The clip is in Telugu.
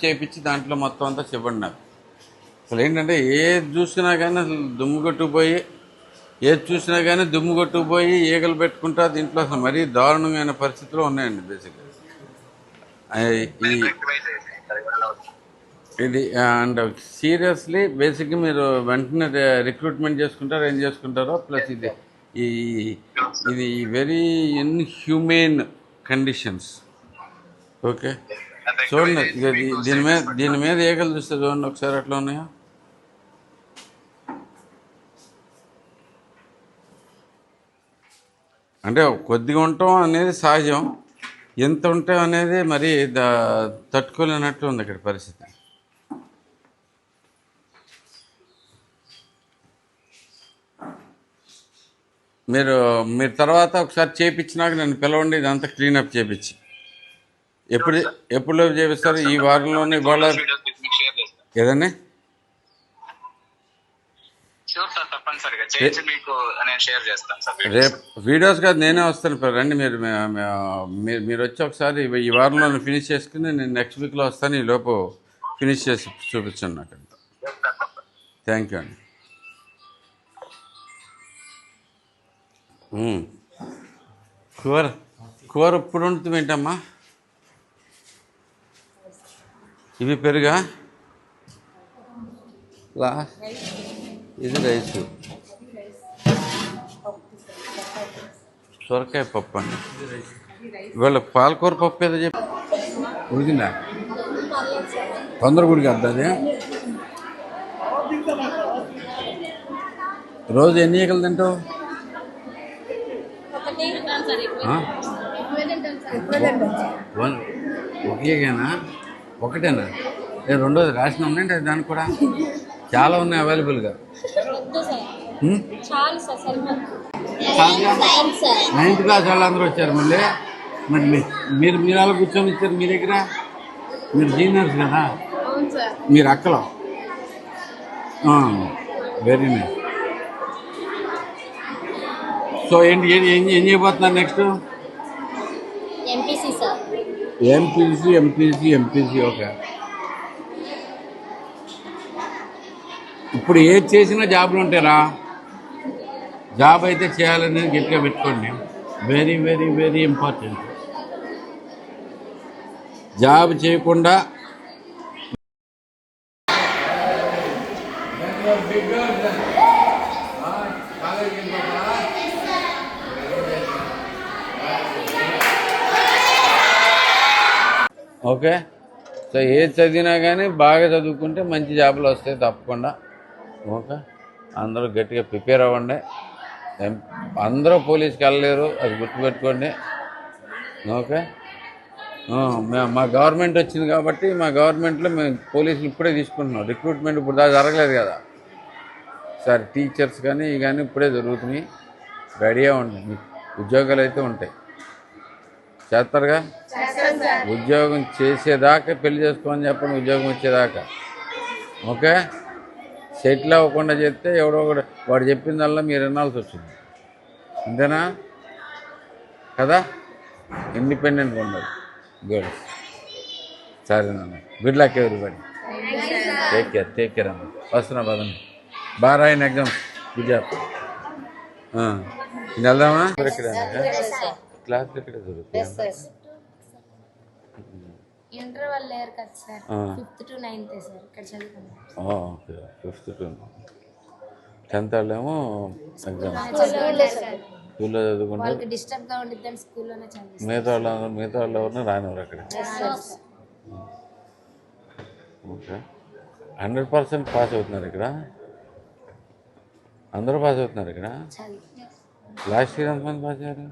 చేయించి దాంట్లో మొత్తం అంతా చెప్పండి నాకు. అసలు ఏంటంటే ఏది చూసినా కానీ అసలు దుమ్ము కొట్టుకుపోయి, ఏది చూసినా కానీ దుమ్ము కొట్టుకుపోయి ఈగలు పెట్టుకుంటా దీంట్లో అసలు మరీ దారుణమైన పరిస్థితులు ఉన్నాయండి బేసిక్గా. ఈ ఇది అండ్ సీరియస్లీ బేసిక్గా మీరు వెంటనే రిక్రూట్మెంట్ చేసుకుంటారో ఏం చేసుకుంటారో, ప్లస్ ఈ ఇది వెరీ ఇన్హ్యూమెన్ కండిషన్స్. ఓకే, చూడండి ఇక దీని మీద ఏగలు చూస్తే చూడండి ఒకసారి ఎట్లా ఉన్నాయో. అంటే కొద్దిగా ఉండటం అనేది సహజం, ఎంత ఉంటాం అనేది మరి తట్టుకోలేనట్లు ఉంది ఇక్కడ పరిస్థితి. మీరు తర్వాత ఒకసారి చేయించినాక నన్ను పిలవండి, ఇదంతా క్లీనప్ చేయించి. ఎప్పుడు చేపిస్తారు? ఈ వారంలోనే ఇవాళ ఏదండి? రేపు వీడియోస్ కాదు, నేనే వస్తాను. రండి మీరు వచ్చి ఒకసారి ఈ వారంలో ఫినిష్ చేసుకుని నేను నెక్స్ట్ వీక్లో వస్తాను. ఈ లోపు ఫినిష్ చేసి చూపించండి నాకంతా. థ్యాంక్ యూ అండి. కూర ఇప్పుడు ఉంటుంది ఏంటమ్మా? ఇవి పెరుగా, ఇది రైసు, సొరకాయ పప్పు అండి. ఇవాళ పాలకూర పప్పు ఏదో చెప్పి ఉడికిందా? తొందరగా ఉడికేద్దా అది? రోజు ఎన్ని ఈకలు తింటావు? ఒకేనా? ఒకటేనా? రెండోది రాసిన ఉన్నాయంటే దానికి కూడా చాలా ఉన్నాయి అవైలబుల్గా. 9th క్లాస్ వాళ్ళందరూ వచ్చారు. మళ్ళీ మీరు అలా కూర్చొని ఇచ్చారు మీ దగ్గర. మీరు జూనియర్స్ కదా, మీరు అక్కలో. Very nice. సో ఏంటి ఏం చేయబోతున్నారు నెక్స్ట్? ఎంపీసీ. ఓకే. ఇప్పుడు ఏది చేసినా జాబ్లు ఉంటారా? జాబ్ అయితే చేయాలనేది గట్టిగా పెట్టుకోండి. Very very very important. Job చేయకుండా ఓకే. సో ఏది చదివినా కానీ బాగా చదువుకుంటే మంచి జాబులు వస్తాయి తప్పకుండా. ఓకే, అందరూ గట్టిగా ప్రిపేర్ అవ్వండి. అందరూ పోలీస్కి వెళ్ళలేరు, అది గుర్తుపెట్టుకోండి. ఓకే. మా గవర్నమెంట్ వచ్చింది కాబట్టి మా గవర్నమెంట్లో మేము పోలీసులు ఇప్పుడే తీసుకుంటున్నాం. రిక్రూట్మెంట్ ఇప్పుడు దాకా జరగలేదు కదా సార్. టీచర్స్ కానీ ఇప్పుడే జరుగుతున్నాయి. రెడీగా ఉండండి, ఉద్యోగాలు అయితే ఉంటాయి. చేస్తారుగా? ఉద్యోగం చేసేదాకా పెళ్లి చేసుకోమని చెప్పండి, ఉద్యోగం వచ్చేదాకా. ఓకే. సెటిల్ అవ్వకుండా చేస్తే ఎవడో ఒకడు వాడు చెప్పిందల్లా మీరు వినాల్సి వచ్చింది. అంతేనా కదా? ఇండిపెండెంట్గా ఉండాలి గర్ల్స్. సరేనమ్మా, good luck everybody. Take care అమ్మా. వస్తున్నా పదండి. బాగా రాయని ఎగ్జామ్స్. Good job. వెళ్దామా? క్లాస్ ఎక్కడ దొరుకుతుంది? ఇంటర్ వాళ్ళు లేరు కదా sir, 5th to 9th sir ఇక్కడ చదువుకున్నాం. ఓకే, 5th to 10th వాళ్ళేమో ఎగ్జామ్ స్కూల్లో చదువుకుంటారు. వాళ్ళకి డిస్టర్బ్గా ఉండిద్దని స్కూల్లోనే చదివిస్తారు. మిగతా వాళ్ళు ఎవరిని రానివ్వరు అక్కడ. ఓకే. 100% పాస్ అవుతున్నారు ఇక్కడ, అందరూ పాస్ అవుతున్నారు ఇక్కడ. లాస్ట్ ఇయర్ ఎంతమంది పాస్ అయ్యారు?